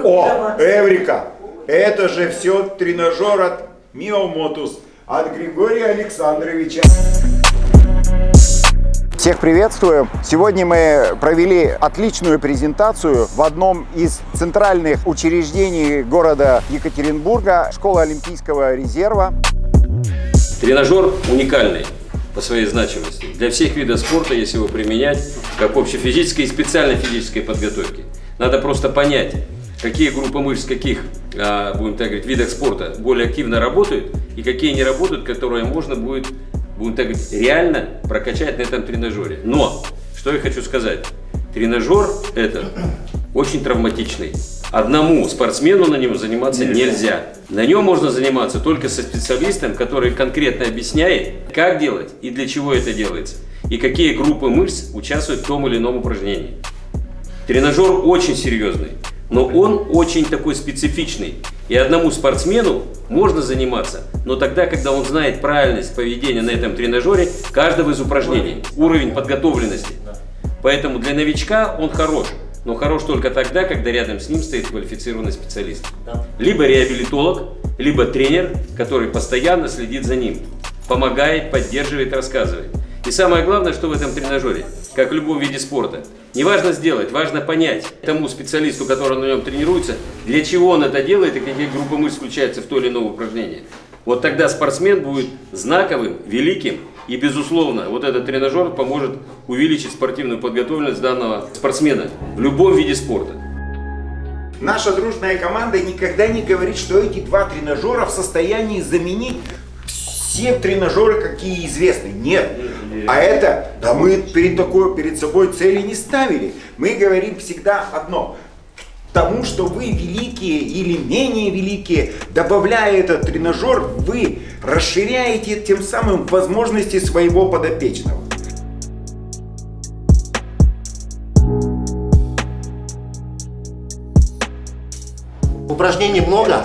О, Эврика! Это же все тренажер от Miomotus, от Григория Александровича. Всех приветствую! Сегодня мы провели отличную презентацию в одном из центральных учреждений города Екатеринбурга, школа Олимпийского резерва. Тренажер уникальный по своей значимости для всех видов спорта, если его применять как общефизической и специальной физической подготовки. Надо просто понять, какие группы мышц, каких, будем так говорить, видах спорта более активно работают и какие не работают, которые можно будет, будем так говорить, реально прокачать на этом тренажере. Но, что я хочу сказать, тренажер этот очень травматичный. Одному спортсмену на нем заниматься нельзя. На нем можно заниматься только со специалистом, который конкретно объясняет, как делать и для чего это делается, и какие группы мышц участвуют в том или ином упражнении. Тренажер очень серьезный, но он очень такой специфичный. И одному спортсмену можно заниматься, но тогда, когда он знает правильность поведения на этом тренажере каждого из упражнений, уровень подготовленности. Поэтому для новичка он хорош. Но хорош только тогда, когда рядом с ним стоит квалифицированный специалист. Либо реабилитолог, либо тренер, который постоянно следит за ним, помогает, поддерживает, рассказывает. И самое главное, что в этом тренажере, как в любом виде спорта, не важно сделать, важно понять тому специалисту, который на нем тренируется, для чего он это делает и какие группы мышц включаются в то или иное упражнение. Вот тогда спортсмен будет знаковым, великим. И, безусловно, вот этот тренажер поможет увеличить спортивную подготовленность данного спортсмена в любом виде спорта. Наша дружная команда никогда не говорит, что эти два тренажера в состоянии заменить все тренажеры, какие известны. Нет. А это, да мы перед собой цели не ставили. Мы говорим всегда одно. Тому, что вы великие или менее великие, добавляя этот тренажер, вы расширяете тем самым возможности своего подопечного. Упражнений много?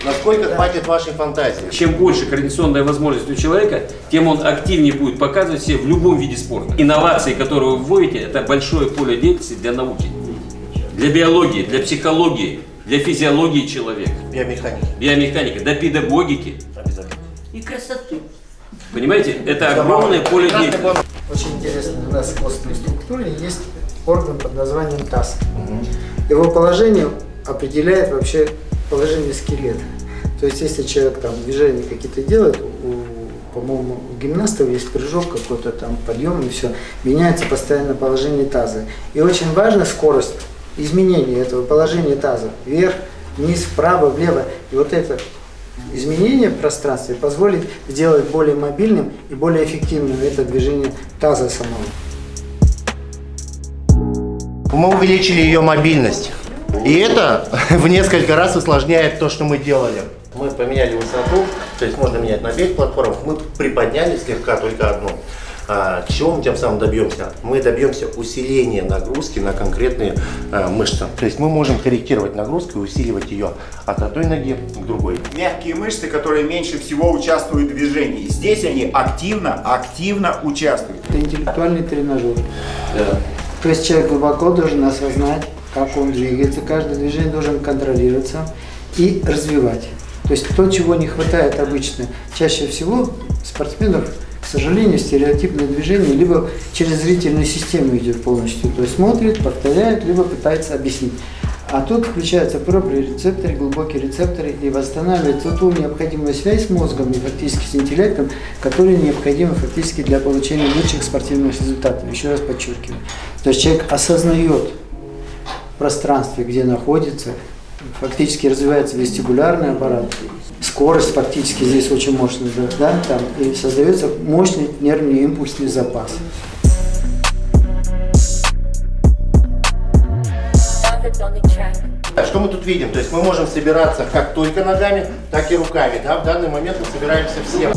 Насколько хватит вашей фантазии? Чем больше координационная возможность у человека, тем он активнее будет показывать себя в любом виде спорта. Инновации, которые вы вводите, это большое поле деятельности для науки. Для биологии, для психологии, для физиологии человека. Биомеханика, для педагогики. И красоты. Понимаете, это огромное поле деятельности. Очень интересно, у нас в костной структуре есть орган под названием таз. Его положение определяет вообще положение скелета. То есть, если человек там движения какие-то делает, по-моему, у гимнастов есть прыжок какой-то там, подъем и все, меняется постоянно положение таза. И очень важна скорость изменения этого положения таза. Вверх, вниз, вправо, влево. И вот это изменение в пространстве позволит сделать более мобильным и более эффективным это движение таза самого. Мы увеличили ее мобильность. И это в несколько раз усложняет то, что мы делали. Мы поменяли высоту, то есть можно менять на 5 платформах. Мы приподняли слегка только одну. Чего мы тем самым добьемся? Мы добьемся усиления нагрузки на конкретные мышцы. То есть мы можем корректировать нагрузку и усиливать ее от одной ноги к другой. Мягкие мышцы, которые меньше всего участвуют в движении. Здесь они активно участвуют. Это интеллектуальный тренажер. Да. То есть человек глубоко должен осознать, как он двигается, каждое движение должен контролироваться и развивать. То есть то, чего не хватает обычно, чаще всего спортсменов, к сожалению, стереотипное движение либо через зрительную систему идет полностью, то есть смотрит, повторяет, либо пытается объяснить. А тут включаются проприорецепторы, глубокие рецепторы и восстанавливается ту необходимую связь с мозгом и фактически с интеллектом, которая необходима фактически для получения лучших спортивных результатов. Еще раз подчеркиваю. То есть человек осознает пространстве, где находится, фактически развивается вестибулярный аппарат, скорость фактически здесь очень мощная, да, там, и создается мощный нервный импульсный запас. Что мы тут видим? То есть мы можем собираться как только ногами, так и руками. Да? В данный момент мы собираемся все.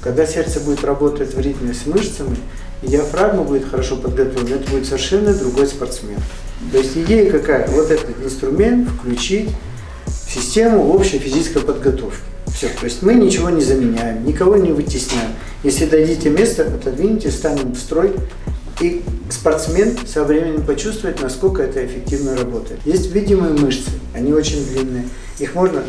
Когда сердце будет работать в ритме с мышцами, и диафрагма будет хорошо подготовлена, это будет совершенно другой спортсмен. То есть идея какая? Вот этот инструмент включить в систему общей физической подготовки. Все. То есть мы ничего не заменяем, никого не вытесняем. Если дадите место, отодвиньте, станем в строй, И спортсмен со временем почувствует, насколько это эффективно работает. Есть видимые мышцы, они очень длинные. Их можно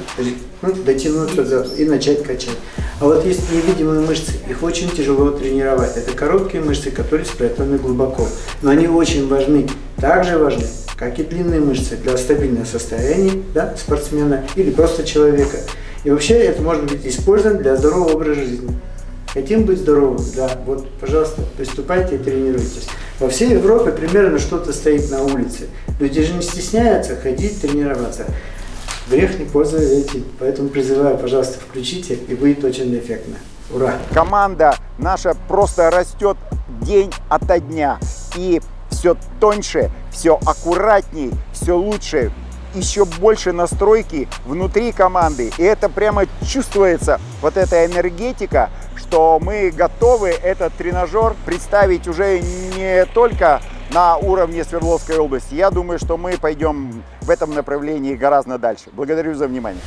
дотянуться и начать качать. А вот есть невидимые мышцы, их очень тяжело тренировать. Это короткие мышцы, которые спрятаны глубоко. Но они очень важны, также важны, как и длинные мышцы для стабильного состояния, да, спортсмена или просто человека. И вообще это может быть использовано для здорового образа жизни. Хотим быть здоровым? Да, вот, пожалуйста, приступайте и тренируйтесь. Во всей Европе примерно что-то стоит на улице. Люди же не стесняются ходить, тренироваться. Грех не пользоваться этим. Поэтому призываю, пожалуйста, включите, и будет очень эффектно. Ура! Команда наша просто растет день ото дня. И все тоньше, все аккуратней, все лучше. Еще больше настройки внутри команды. И это прямо чувствуется, вот эта энергетика, что мы готовы этот тренажер представить уже не только на уровне Свердловской области. Я думаю, что мы пойдем в этом направлении гораздо дальше. Благодарю за внимание.